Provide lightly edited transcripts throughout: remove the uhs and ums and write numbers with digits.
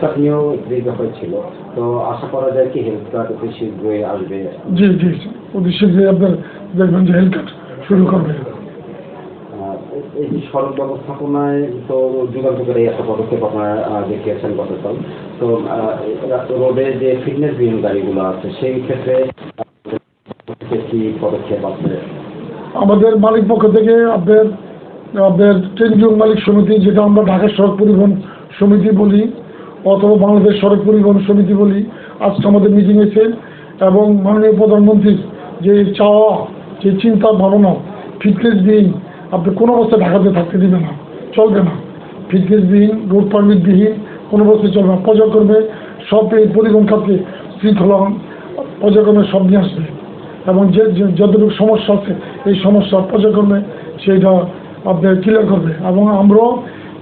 Card নিয়েও দীর্ঘ হয়েছিল, তো আশা করা যায় কি হেলথ কার্ড অতি শীঘ্রই আসবে? জি জি, অতি শীঘ্রই আপনার দেখবেন যে হেলথ কার্ড শুরু করবে। এই যে সড়ক ব্যবস্থাপনায় তো যুগান্তকারী একটা পদক্ষেপ আপনারা দেখিয়েছেন গতকাল, তো রোডে যে ফিটনেসবিহীন গাড়িগুলো আছে সেই ক্ষেত্রে কি পদক্ষেপ আছে? আমাদের মালিক পক্ষ থেকে আপনার আপনার ট্রেনজোন মালিক সমিতি, যেটা আমরা ঢাকা সড়ক পরিবহন সমিতি বলি অথবা বাংলাদেশ সড়ক পরিবহন সমিতি বলি, আজকে আমাদের মিটিং হয়েছে এবং মাননীয় প্রধানমন্ত্রীর যে চাওয়া, যে চিন্তা ভাবনা, ফিটনেসবিহীন আপনি কোনো অবস্থায় ঢাকাতে থাকতে দিবে না, চলবে না। ফিটনেসবিহীন, রোড পারমিটবিহীন কোনো অবস্থায় চলবে না। পর্যায়ক্রমে সব এই পরিবহন খাতে শৃঙ্খলা পর্যায়ক্রমে সব নিয়ে আসবে এবং যে যতটুকু সমস্যা আছে এই সমস্যা পর্যায়ক্রমে সেইটা আপনার ক্লিয়ার করবে। এবং আমরাও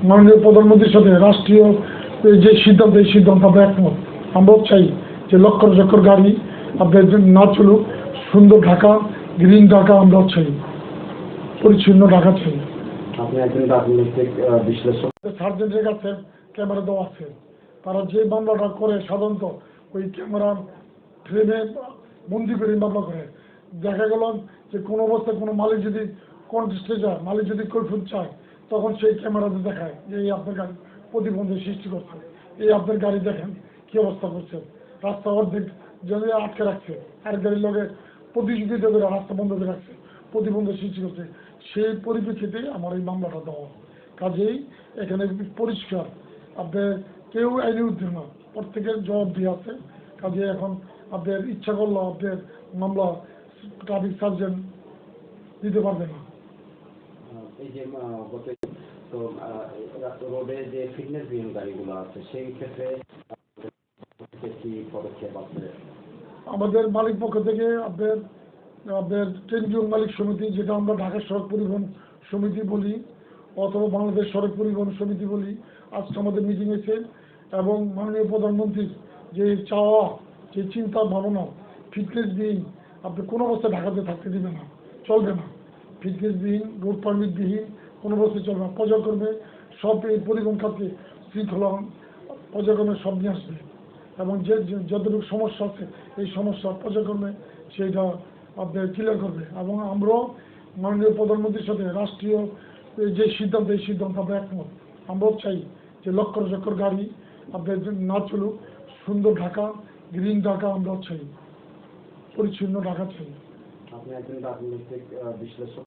মাননীয় প্রধানমন্ত্রীর সাথে রাষ্ট্রীয় যে সিদ্ধান্ত, এই সিদ্ধান্ত আমরা একমত। আমরাও চাই যে লক্ষ লক্ষ গাড়ি আপনার না চলুক, সুন্দর ঢাকা, গ্রিন ঢাকা আমরাও চাই, পরিচ্ছন্ন ঢাকা চাই। আপনি একজন রাজনৈতিক বিশ্লেষক। সার্জেন্টের কাছে ক্যামেরা দেওয়া আছে, তারা যে মামলাটা করে সাধারণত ওই ক্যামেরার ফ্রেমে বন্দি করে মামলা করে। দেখা গেল যে কোনো অবস্থায় কোনো মালিক যদি কন্টেস্টে যায়, মালিক যদি কৈফিয়ত চায়, তখন সেই ক্যামেরাতে দেখায় যে এই আপনার গাড়ি প্রতিবন্ধী সৃষ্টি করছে, এই আপনার গাড়ি দেখেন কী অবস্থা করছে, রাস্তা অর্ধেক যদি আটকে রাখছে, আর গাড়ির লগে প্রতিযোগিতা করে রাস্তা বন্ধ করে রাখছে, প্রতিবন্ধী সৃষ্টি করছে। সেই পরিপ্রেক্ষিতে আমার এই মামলাটা দেওয়া। কাজেই এখানে পরিষ্কার, আপনার কেউ আইনের ঊর্ধ্বে না, প্রত্যেকের জবাব দিয়ে আছে। কাজে এখন আপনার ইচ্ছা করলো আপনার মামলা ট্রাফিক সার্জেন্ট দিতে পারবে না। এই যে তো রোডে যে ফিটনেসবিহীন গাড়িগুলো আছে সেই ক্ষেত্রে কি পদক্ষেপ আছে? আমাদের মালিক পক্ষ থেকে আপনার আপনার ট্রেনজোন মালিক সমিতি, যেটা আমরা ঢাকা সড়ক পরিবহন সমিতি বলি অথবা বাংলাদেশ সড়ক পরিবহন সমিতি বলি, আজকে আমাদের মিটিং হয়েছে এবং মাননীয় প্রধানমন্ত্রীর যে চাওয়া, যে চিন্তা ভাবনা, ফিটনেসবিহীন আপনি কোনো অবস্থায় ঢাকাতে থাকতে দিবে না, চলবে না। ফিটনেসবিহীন, রোড পারমিটবিহীন কোনো অবস্থায় চলবে না। পর্যায়ক্রমে সব এই পরিবহন খাতে শৃঙ্খলা পর্যায়ক্রমে সব নিয়ে আসবে এবং যে যতটুকু সমস্যা আছে এই সমস্যা পর্যায়ক্রমে সেইটা আপনার ক্লিয়ার করবে। এবং আমরাও মাননীয় প্রধানমন্ত্রীর সাথে রাষ্ট্রীয় যে সিদ্ধান্ত, এই সিদ্ধান্ত আমরা একমত। আমরাও চাই যে লক্ষ লক্ষ গাড়ি আপনার না চলুক, সুন্দর ঢাকা, গ্রিন ঢাকা আমরাও চাই, পরিচ্ছন্ন ঢাকা চাই। আপনি একজন রাজনৈতিক বিশ্লেষক।